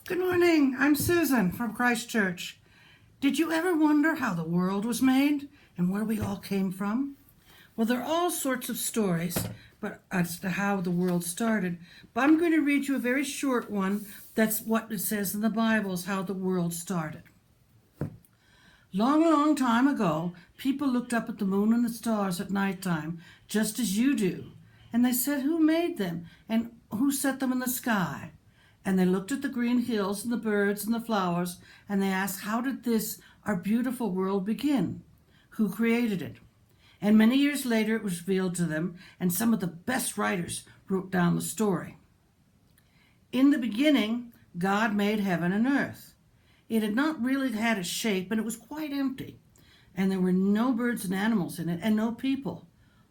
Good morning. I'm Susan from Christchurch. Did you ever wonder how the world was made and where we all came from? Well, there are all sorts of stories as to how the world started, but I'm going to read you a very short one. That's what it says in the Bible is how the world started. Long, long time ago, people looked up at the moon and the stars at nighttime, just as you do. And they said, who made them and who set them in the sky? And they looked at the green hills and the birds and the flowers, and they asked, how did this, our beautiful world, begin? Who created it? And many years later it was revealed to them, and some of the best writers wrote down the story. In the beginning, God made heaven and earth. It had not really had a shape, and it was quite empty. And there were no birds and animals in it, and no people.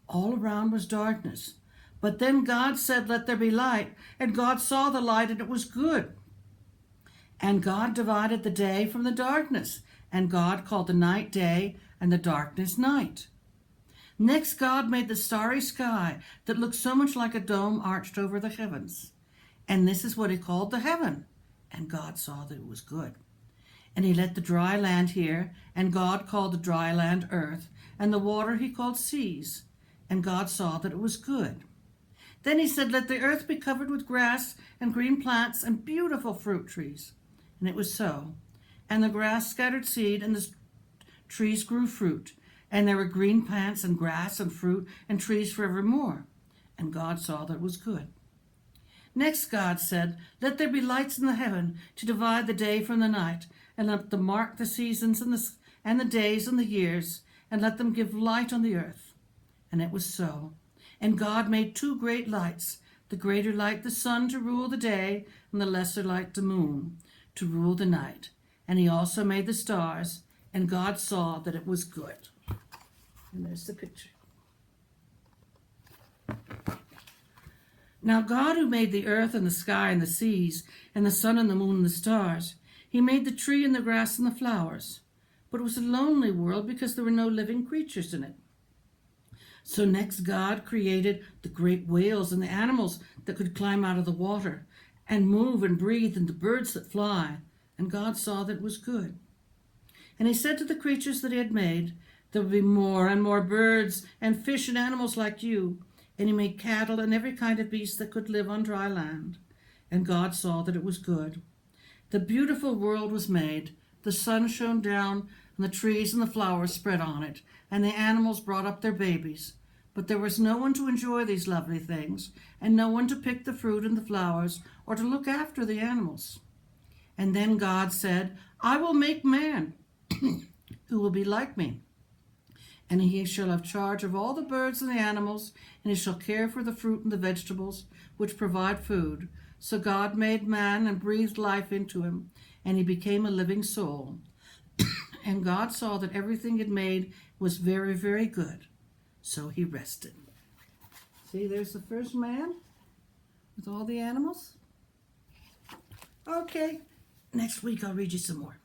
All around was darkness. But then God said, let there be light, and God saw the light, and it was good. And God divided the day from the darkness, and God called the night day, and the darkness night. Next, God made the starry sky that looked so much like a dome arched over the heavens. And this is what he called the heaven. And God saw that it was good. And he let the dry land here, and God called the dry land earth, and the water he called seas. And God saw that it was good. Then he said, let the earth be covered with grass and green plants and beautiful fruit trees. And it was so. And the grass scattered seed, and the trees grew fruit. And there were green plants and grass and fruit and trees forevermore. And God saw that it was good. Next God said, let there be lights in the heaven to divide the day from the night, and let them mark the seasons and the days and the years, and let them give light on the earth. And it was so. And God made two great lights, the greater light the sun to rule the day, and the lesser light the moon to rule the night. And he also made the stars, and God saw that it was good. And there's the picture. Now God, who made the earth and the sky and the seas, and the sun and the moon and the stars, he made the tree and the grass and the flowers. But it was a lonely world because there were no living creatures in it. So next God created the great whales and the animals that could climb out of the water and move and breathe, and the birds that fly. And God saw that it was good. And he said to the creatures that he had made, there will be more and more birds and fish and animals like you. And he made cattle and every kind of beast that could live on dry land. And God saw that it was good. The beautiful world was made. The sun shone down, and the trees and the flowers spread on it, and the animals brought up their babies. But there was no one to enjoy these lovely things, and no one to pick the fruit and the flowers, or to look after the animals. And then God said, I will make man, who will be like me. And he shall have charge of all the birds and the animals, and he shall care for the fruit and the vegetables, which provide food. So God made man and breathed life into him, and he became a living soul. And God saw that everything he had made was very, very good. So he rested. See, there's the first man with all the animals. Okay, next week I'll read you some more.